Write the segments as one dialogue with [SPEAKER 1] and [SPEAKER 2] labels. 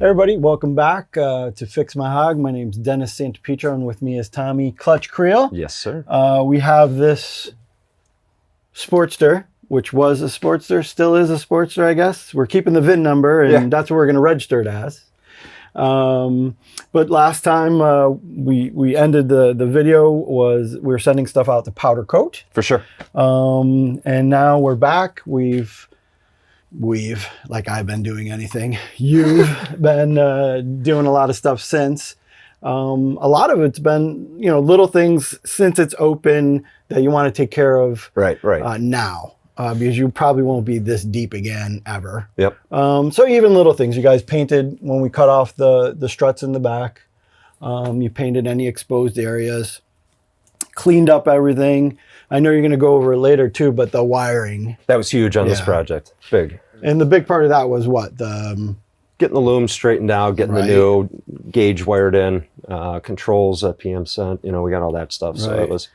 [SPEAKER 1] Everybody, welcome back to Fix My Hog. My name's Dennis Santapietro, and with me is Tommy Clutch Creel.
[SPEAKER 2] Yes, sir.
[SPEAKER 1] We have this Sportster, which was a Sportster, still is a Sportster, I guess. We're keeping the VIN number, and that's what we're going to register it as. But last time we ended the video was we were sending stuff out to powder coat.
[SPEAKER 2] For sure.
[SPEAKER 1] And now we're back. We've, like I've been doing anything, you've been doing a lot of stuff since. A lot of it's been, little things since it's open that you want to take care of now. Because you probably won't be this deep again ever.
[SPEAKER 2] Yep.
[SPEAKER 1] So even little things. You guys painted when we cut off the struts in the back. You painted any exposed areas. Cleaned up everything. I know you're going to go over it later too, but the wiring.
[SPEAKER 2] That was huge on this project. Big.
[SPEAKER 1] And the big part of that was what? Getting
[SPEAKER 2] the loom straightened out, getting the new gauge wired in, controls that PM sent. We got all that stuff. So it was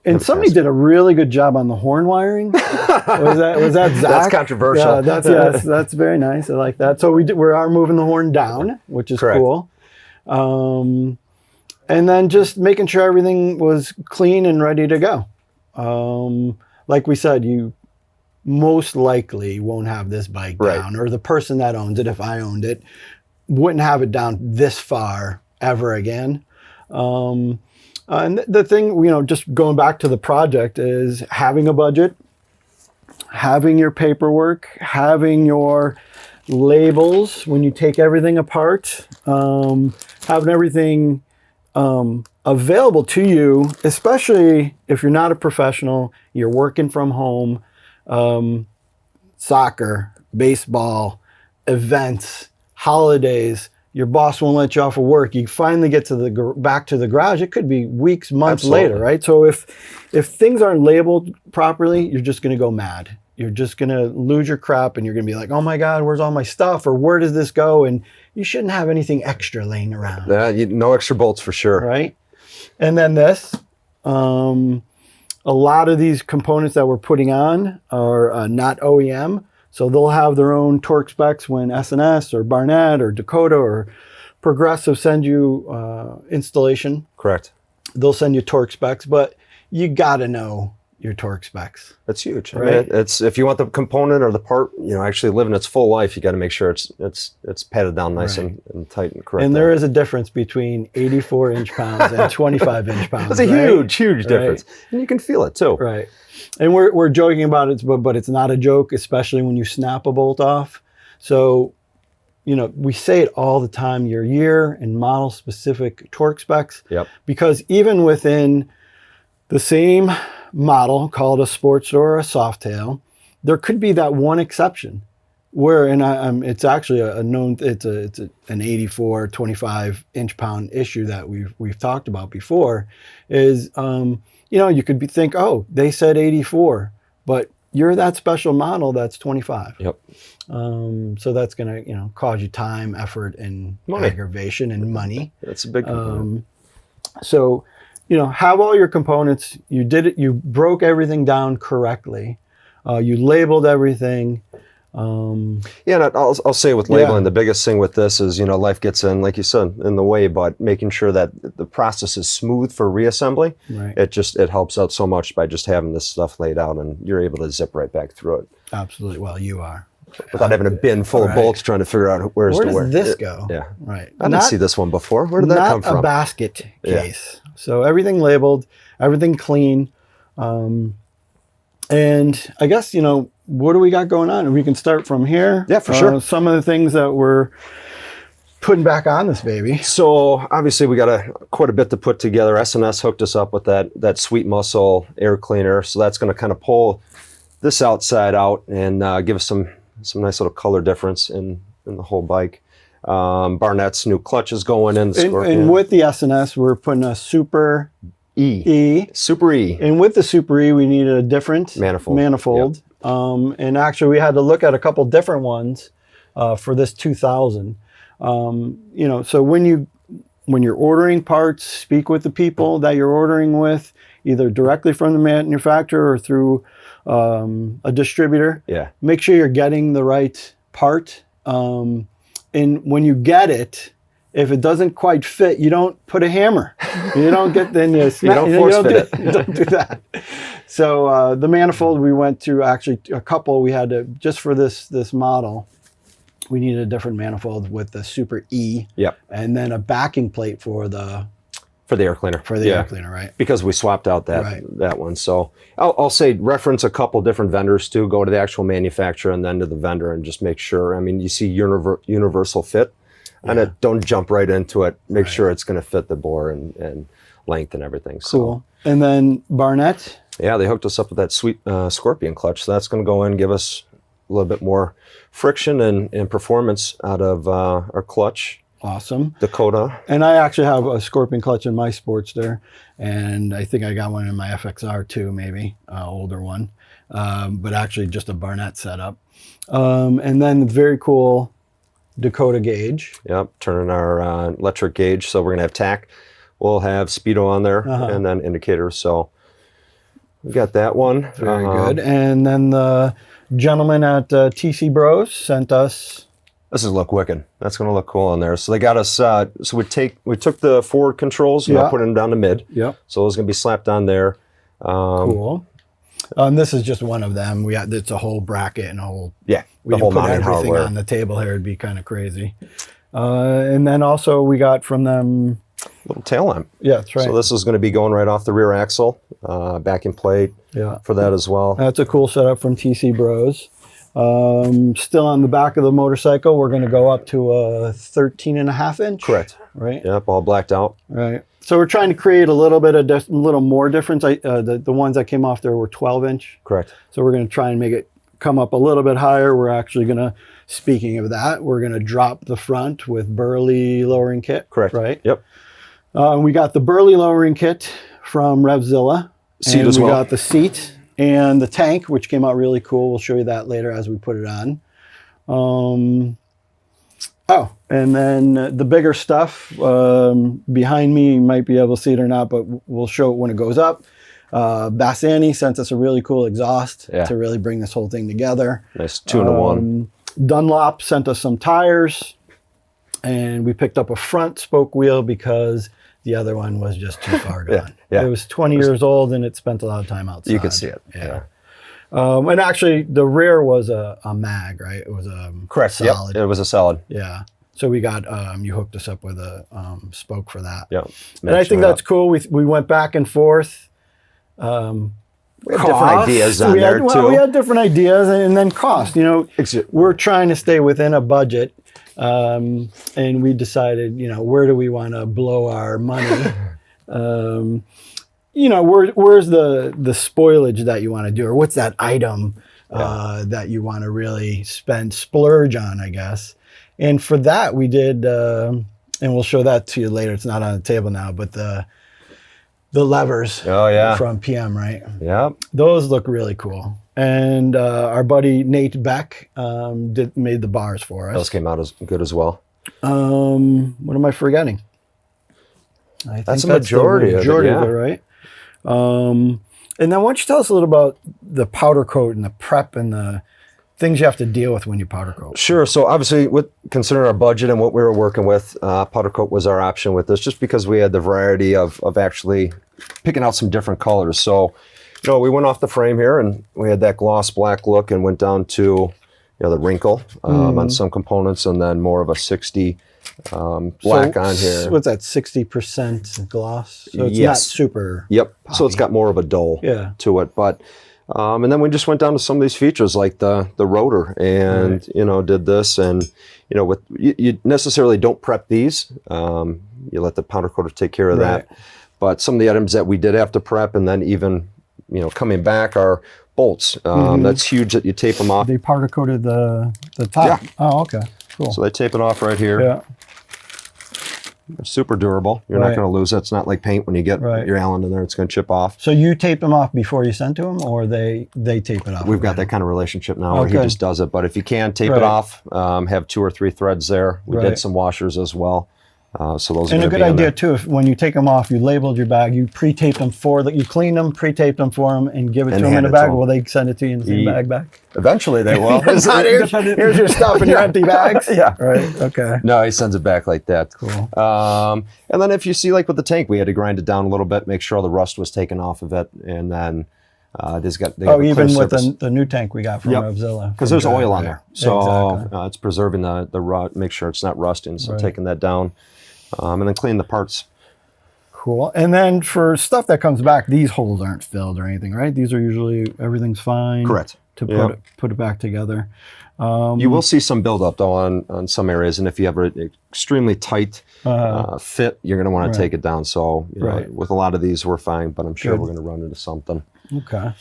[SPEAKER 1] and somebody did a really good job on the horn wiring. was that Zach?
[SPEAKER 2] That's controversial.
[SPEAKER 1] Yeah, that's very nice. I like that. So we are moving the horn down, which is cool. And then just making sure everything was clean and ready to go. Like we said, you most likely won't have this bike down, or the person that owns it, if I owned it, wouldn't have it down this far ever again. And the thing, just going back to the project, is having a budget, having your paperwork, having your labels when you take everything apart, having everything available to you, especially if you're not a professional, you're working from home, soccer, baseball, events, holidays. Your boss won't let you off of work. You finally get to back to the garage. It could be weeks, months later, right? So if things aren't labeled properly, you're just going to go mad. You're just going to lose your crap, and you're going to be like, oh my God, where's all my stuff? Or where does this go? And you shouldn't have anything extra laying around.
[SPEAKER 2] Yeah, no extra bolts for sure.
[SPEAKER 1] Right? And then this, a lot of these components that we're putting on are not OEM. So they'll have their own torque specs when S&S or Barnett or Dakota or Progressive send you installation.
[SPEAKER 2] Correct.
[SPEAKER 1] They'll send you torque specs, but you got to know your torque specs.
[SPEAKER 2] That's huge.
[SPEAKER 1] Right?
[SPEAKER 2] I mean, it's if you want the component or the part, actually living its full life, you got to make sure it's padded down nice and tight and correct.
[SPEAKER 1] And there is a difference between 84 inch-pounds and 25 inch-pounds.
[SPEAKER 2] That's a huge difference. And you can feel it too.
[SPEAKER 1] Right. And we're joking about it, but it's not a joke, especially when you snap a bolt off. So, we say it all the time, your year and model specific torque specs.
[SPEAKER 2] Yep. Because
[SPEAKER 1] even within the same model called a Sportster or a Softail, there could be that one exception where, and it's actually an 84, 25 inch-pound issue that we've talked about before, is, you could think, oh, they said 84, but you're that special model that's 25.
[SPEAKER 2] Yep.
[SPEAKER 1] So that's going to, cause you time, effort, and aggravation and money.
[SPEAKER 2] That's a big component.
[SPEAKER 1] So, have all your components. You did it. You broke everything down correctly. You labeled everything.
[SPEAKER 2] And I'll say with labeling, the biggest thing with this is, life gets in, like you said, in the way, but making sure that the process is smooth for reassembly.
[SPEAKER 1] Right.
[SPEAKER 2] It helps out so much by just having this stuff laid out, and you're able to zip right back through it.
[SPEAKER 1] Absolutely. Well, you are.
[SPEAKER 2] Without having a bin full of bolts trying to figure out where does
[SPEAKER 1] this go?
[SPEAKER 2] Yeah.
[SPEAKER 1] Right.
[SPEAKER 2] I didn't see this one before. Where did that come from?
[SPEAKER 1] Not a basket case. Yeah. So everything labeled, everything clean. And I guess, what do we got going on? And we can start from here.
[SPEAKER 2] Yeah, for sure.
[SPEAKER 1] Some of the things that we're putting back on this baby.
[SPEAKER 2] So obviously we got quite a bit to put together. S&S hooked us up with that Sweet Muscle air cleaner. So that's going to kind of pull this outside out and give us some nice little color difference in the whole bike. Barnett's new clutch is going in.
[SPEAKER 1] And with the S&S, we're putting a Super E.
[SPEAKER 2] Super E.
[SPEAKER 1] And with the Super E, we needed a different manifold. Yep. And actually, we had to look at a couple different ones for this 2000. So when you're ordering parts, speak with the people that you're ordering with, either directly from the manufacturer or through a distributor.
[SPEAKER 2] Yeah.
[SPEAKER 1] Make sure you're getting the right part. And when you get it, if it doesn't quite fit, you don't put a hammer. You don't get, then you smack,
[SPEAKER 2] don't force fit it.
[SPEAKER 1] You don't do that. So the manifold, we went through actually a couple. We had to, just for this model, we needed a different manifold with the Super E.
[SPEAKER 2] Yep.
[SPEAKER 1] And then a backing plate for the
[SPEAKER 2] air cleaner.
[SPEAKER 1] For the air cleaner, right?
[SPEAKER 2] Because we swapped out that one. So I'll say reference a couple different vendors too. Go to the actual manufacturer and then to the vendor and just make sure. I mean, you see universal fit, and don't jump right into it. Make sure it's going to fit the bore and length and everything.
[SPEAKER 1] Cool. So, and then Barnett.
[SPEAKER 2] Yeah, they hooked us up with that sweet Scorpion clutch. So that's going to go in and give us a little bit more friction and performance out of our clutch.
[SPEAKER 1] Awesome.
[SPEAKER 2] Dakota.
[SPEAKER 1] And I actually have a Scorpion clutch in my Sportster, and I think I got one in my FXR too, maybe, older one, but actually just a Barnett setup. And then the very cool Dakota gauge.
[SPEAKER 2] Yep, turning our electric gauge. So we're going to have tack. We'll have speedo on there and then indicators. So we got that one.
[SPEAKER 1] Very good. And then the gentleman at TC Bros sent us...
[SPEAKER 2] This is look wicked. That's going to look cool on there. So they got us. So we took the forward controls and I put them down to mid.
[SPEAKER 1] Yep.
[SPEAKER 2] So it's going to be slapped on there.
[SPEAKER 1] Cool. This is just one of them. It's a whole bracket and a whole.
[SPEAKER 2] Yeah.
[SPEAKER 1] We
[SPEAKER 2] the whole
[SPEAKER 1] put
[SPEAKER 2] mounting
[SPEAKER 1] everything
[SPEAKER 2] hardware
[SPEAKER 1] on the table here. It'd be kind of crazy. And then also we got from them
[SPEAKER 2] little tail lamp.
[SPEAKER 1] Yeah, that's right.
[SPEAKER 2] So this is going to be going right off the rear axle, backing plate. For that as well.
[SPEAKER 1] That's a cool setup from TC Bros. Still on the back of the motorcycle, we're going to go up to a 13.5 inch.
[SPEAKER 2] Correct.
[SPEAKER 1] Right.
[SPEAKER 2] Yep, all blacked out.
[SPEAKER 1] Right. So we're trying to create a little bit of little more difference. The ones that came off there were 12 inch.
[SPEAKER 2] Correct.
[SPEAKER 1] So we're going to try and make it come up a little bit higher. We're actually going to, speaking of that, we're going to drop the front with Burley lowering kit.
[SPEAKER 2] Correct.
[SPEAKER 1] Right.
[SPEAKER 2] Yep.
[SPEAKER 1] We got the Burley lowering kit from Revzilla.
[SPEAKER 2] Seat as well.
[SPEAKER 1] We got the seat and the tank, which came out really cool. We'll show you that later as we put it on. And then the bigger stuff behind me, you might be able to see it or not, but we'll show it when it goes up. Bassani sent us a really cool exhaust to really bring this whole thing together.
[SPEAKER 2] Nice 2-in-1.
[SPEAKER 1] Dunlop sent us some tires, and we picked up a front spoke wheel because the other one was just too far gone. It was 20 years old and it spent a lot of time outside.
[SPEAKER 2] You could see it.
[SPEAKER 1] And actually the rear was a mag, right? It was a
[SPEAKER 2] correct.
[SPEAKER 1] solid.
[SPEAKER 2] It was a solid.
[SPEAKER 1] Yeah. So we got, you hooked us up with a spoke for that.
[SPEAKER 2] Yeah.
[SPEAKER 1] And I think that's cool. We went back and forth. We had
[SPEAKER 2] different ideas on there too.
[SPEAKER 1] We had different ideas and then cost. You know, we're trying to stay within a budget. And we decided, where do we want to blow our money? Where's the spoilage that you want to do, or what's that item that you want to really splurge on, I guess. And for that, we did, and we'll show that to you later. It's not on the table now, but the levers from PM, right?
[SPEAKER 2] Yeah.
[SPEAKER 1] Those look really cool. And our buddy Nate Beck made the bars for us.
[SPEAKER 2] Those came out as good as well.
[SPEAKER 1] What am I forgetting? I think
[SPEAKER 2] that's the majority of it,
[SPEAKER 1] right? And then why don't you tell us a little about the powder coat and the prep and the things you have to deal with when you powder coat?
[SPEAKER 2] Sure. So obviously, considering our budget and what we were working with, powder coat was our option with this, just because we had the variety of actually picking out some different colors. So, we went off the frame here and we had that gloss black look and went down to, the wrinkle on some components, and then more of a 60 black on here.
[SPEAKER 1] What's that, 60% gloss? So it's not super poppy.
[SPEAKER 2] So it's got more of a dull to it. But and then we just went down to some of these features like the rotor and, did this. And, you necessarily don't prep these. You let the powder coater take care of that. But some of the items that we did have to prep, and then even, coming back, are bolts. That's huge that you tape them off.
[SPEAKER 1] They powder coated the top. Yeah. Oh, okay. Cool.
[SPEAKER 2] So they tape it off right here.
[SPEAKER 1] Yeah.
[SPEAKER 2] They're super durable. You're not going to lose it. It's not like paint when you get your Allen in there. It's going to chip off.
[SPEAKER 1] So you tape them off before you send to them, or they tape it off?
[SPEAKER 2] We've got that kind of relationship now where he just does it. But if you can, tape it off. Have 2 or 3 threads there. We did some washers as well. So those are
[SPEAKER 1] And a
[SPEAKER 2] gonna
[SPEAKER 1] good
[SPEAKER 2] be on
[SPEAKER 1] idea
[SPEAKER 2] there.
[SPEAKER 1] too, if when you take them off, you labeled your bag, you pre-tape them you clean them, pre-tape them for them, and give it to
[SPEAKER 2] And
[SPEAKER 1] them in
[SPEAKER 2] hand
[SPEAKER 1] a
[SPEAKER 2] it
[SPEAKER 1] bag.
[SPEAKER 2] to 'em.
[SPEAKER 1] Will they send it to you in the same bag back?
[SPEAKER 2] Eventually they will.
[SPEAKER 1] Here's your stuff in your empty bags.
[SPEAKER 2] Yeah.
[SPEAKER 1] Right. Okay.
[SPEAKER 2] No, he sends it back like that.
[SPEAKER 1] Cool.
[SPEAKER 2] And then if you see, like with the tank, we had to grind it down a little bit, make sure all the rust was taken off of it, and then they got a clear
[SPEAKER 1] Even with
[SPEAKER 2] surface.
[SPEAKER 1] the new tank we got from Revzilla.
[SPEAKER 2] Because there's oil on there, so
[SPEAKER 1] Exactly.
[SPEAKER 2] it's preserving the rust, make sure it's not rusting. So
[SPEAKER 1] Right.
[SPEAKER 2] taking that down, and then clean the parts.
[SPEAKER 1] Cool. And then for stuff that comes back, these holes aren't filled or anything, right? These are usually everything's fine.
[SPEAKER 2] Correct.
[SPEAKER 1] To
[SPEAKER 2] Yep.
[SPEAKER 1] put it back together.
[SPEAKER 2] You will see some buildup though on some areas, and if you have an extremely tight fit, you're going to want to take it down. So you know, with a lot of these, we're fine, but I'm sure we're going to run into something.
[SPEAKER 1] Okay.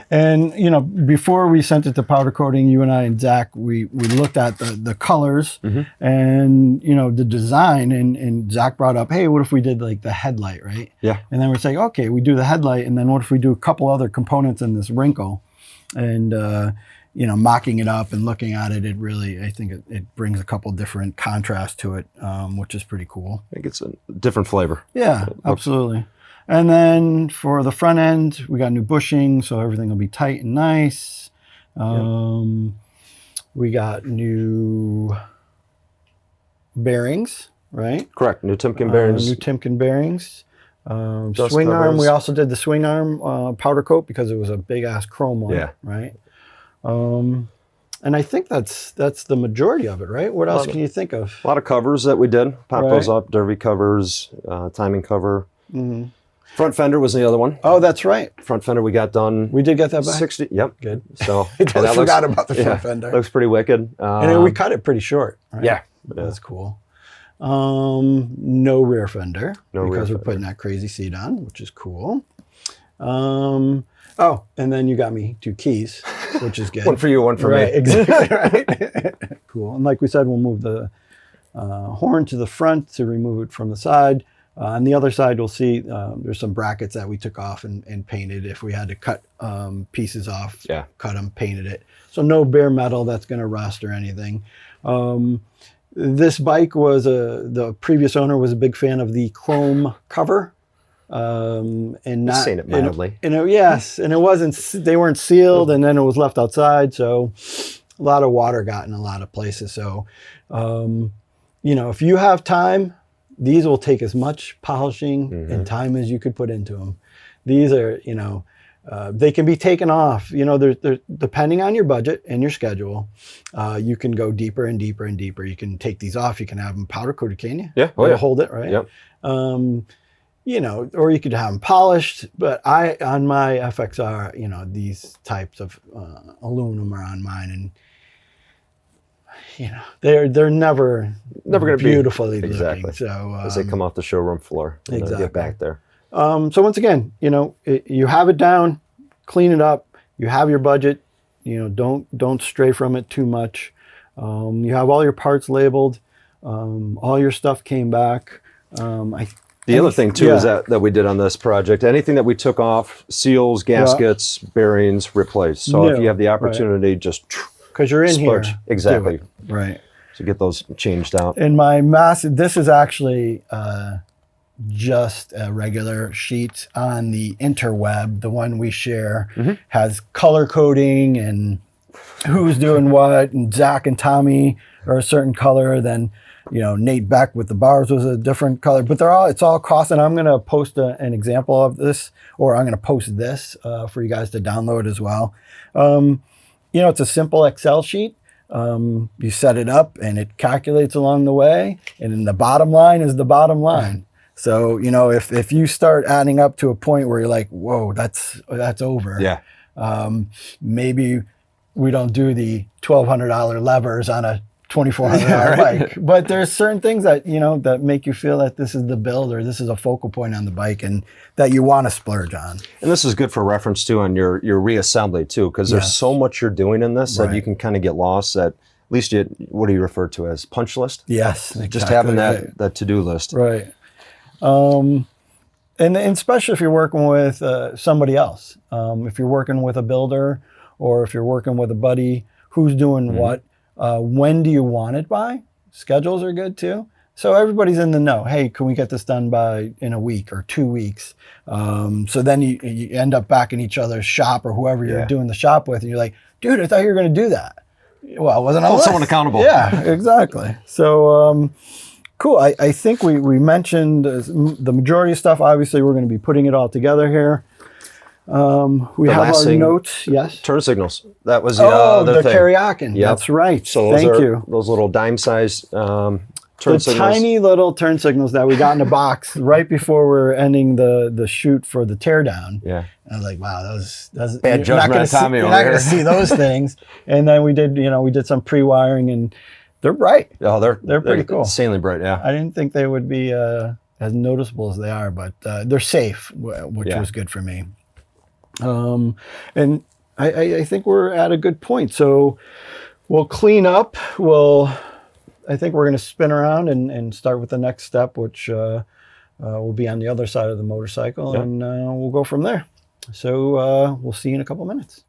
[SPEAKER 1] And, you know, before we sent it to powder coating, you and I and Zach, we looked at the colors and, you know, the design. And Zach brought up, hey, what if we did like the headlight, right?
[SPEAKER 2] Yeah.
[SPEAKER 1] And then we're saying, okay, we do the headlight. And then what if we do a couple other components in this wrinkle? And, you know, mocking it up and looking at it, I think it brings a couple different contrasts to it, which is pretty cool.
[SPEAKER 2] I think it's a different flavor.
[SPEAKER 1] Yeah, absolutely. And then for the front end, we got new bushing, so everything will be tight and nice. We got new bearings, right?
[SPEAKER 2] Correct. New Timken bearings.
[SPEAKER 1] New Timken bearings.
[SPEAKER 2] Dust
[SPEAKER 1] Swing arm,
[SPEAKER 2] covers.
[SPEAKER 1] we also did the swing arm powder coat because it was a big ass chrome one,
[SPEAKER 2] Yeah.
[SPEAKER 1] right? And I think that's the majority of it, right? What else can you think of?
[SPEAKER 2] A lot of covers that we did. Pop
[SPEAKER 1] Right.
[SPEAKER 2] those up. Derby covers, timing cover. Front fender was the other one.
[SPEAKER 1] Oh, that's right.
[SPEAKER 2] Front fender we got done.
[SPEAKER 1] We did get that back.
[SPEAKER 2] 60. Yep.
[SPEAKER 1] Good.
[SPEAKER 2] So
[SPEAKER 1] I totally forgot about the front fender.
[SPEAKER 2] Looks pretty wicked.
[SPEAKER 1] And we cut it pretty short. Right?
[SPEAKER 2] Yeah.
[SPEAKER 1] That's cool. No rear fender because
[SPEAKER 2] rear
[SPEAKER 1] we're
[SPEAKER 2] fender.
[SPEAKER 1] putting that crazy seat on, which is cool. And then you got me 2 keys, which is good.
[SPEAKER 2] One for you, one for
[SPEAKER 1] right,
[SPEAKER 2] me.
[SPEAKER 1] Exactly. Right. Cool. And like we said, we'll move the horn to the front to remove it from the side. On the other side, we'll see there's some brackets that we took off and painted. If we had to cut pieces off, cut them, painted it. So no bare metal that's going to rust or anything. This bike was the previous owner was a big fan of the chrome cover. And not
[SPEAKER 2] saying it mildly.
[SPEAKER 1] Yes, and it wasn't. They weren't sealed, and then it was left outside. So a lot of water got in a lot of places. So, you know, if you have time, these will take as much polishing and time as you could put into them. These are, you know, they can be taken off. You know, they're depending on your budget and your schedule. You can go deeper and deeper and deeper. You can take these off. You can have them powder coated, can you?
[SPEAKER 2] Yeah.
[SPEAKER 1] Oh, yeah. Hold it, right?
[SPEAKER 2] Yep.
[SPEAKER 1] You know, or you could have them polished, but on my FXR, you know, these types of aluminum are on mine, and you know, they're never
[SPEAKER 2] going to be
[SPEAKER 1] beautifully
[SPEAKER 2] exactly
[SPEAKER 1] looking. So
[SPEAKER 2] as they come off the showroom floor, and get back there.
[SPEAKER 1] So once again, you know, you have it down, clean it up. You have your budget. You know, don't stray from it too much. You have all your parts labeled. All your stuff came back.
[SPEAKER 2] The other thing too is that we did on this project, anything that we took off, seals, gaskets, bearings, replaced. So if you have the opportunity, just
[SPEAKER 1] because you're in
[SPEAKER 2] splurge.
[SPEAKER 1] here,
[SPEAKER 2] Exactly.
[SPEAKER 1] Right.
[SPEAKER 2] To get those changed out.
[SPEAKER 1] In my this is actually just a regular sheet on the interweb. The one we share has color coding and who's doing what, and Zach and Tommy are a certain color. Then, you know, Nate Beck with the bars was a different color, but it's all cross. And I'm going to post an example of this, or I'm going to post this for you guys to download as well. You know, it's a simple Excel sheet. You set it up and it calculates along the way. And then the bottom line is the bottom line. So, you know, if you start adding up to a point where you're like, whoa, that's over.
[SPEAKER 2] Yeah.
[SPEAKER 1] Maybe we don't do the $1,200 levers on a $2,400 bike, but there's certain things that, you know, that make you feel that this is the build or this is a focal point on the bike and that you want to splurge on.
[SPEAKER 2] And this is good for reference too on your reassembly too, because there's so much you're doing in this that you can kind of get lost at least what do you refer to as punch list?
[SPEAKER 1] Yes. Exactly.
[SPEAKER 2] Just having that to-do list.
[SPEAKER 1] Right. And especially if you're working with somebody else, if you're working with a builder or if you're working with a buddy who's doing what, when do you want it by? Schedules are good too. So everybody's in the know. Hey, can we get this done in a week or 2 weeks? So then you end up back in each other's shop or whoever you're doing the shop with, and you're like, dude, I thought you were going to do that. Well, it wasn't on the list.
[SPEAKER 2] Someone accountable.
[SPEAKER 1] Yeah, exactly. So cool. I think we mentioned the majority of stuff. Obviously, we're going to be putting it all together here. We have our notes. Yes.
[SPEAKER 2] Turn signals. That was the other thing.
[SPEAKER 1] Karaoke. Yep. That's right.
[SPEAKER 2] So
[SPEAKER 1] Thank you.
[SPEAKER 2] Those little dime-sized turn signals.
[SPEAKER 1] Tiny little turn signals that we got in a box right before we were ending the shoot for the teardown.
[SPEAKER 2] Yeah.
[SPEAKER 1] And I was like, wow, those
[SPEAKER 2] bad judgment of Tommy.
[SPEAKER 1] You're not going to see those things. And then we did some pre-wiring, and they're bright.
[SPEAKER 2] Oh, they're
[SPEAKER 1] pretty cool.
[SPEAKER 2] Insanely bright. Yeah.
[SPEAKER 1] I didn't think they would be as noticeable as they are, but they're safe, which was good for me. And I think we're at a good point. So we'll clean up. I think we're going to spin around and start with the next step, which will be on the other side of the motorcycle, and we'll go from there. So we'll see you in a couple minutes.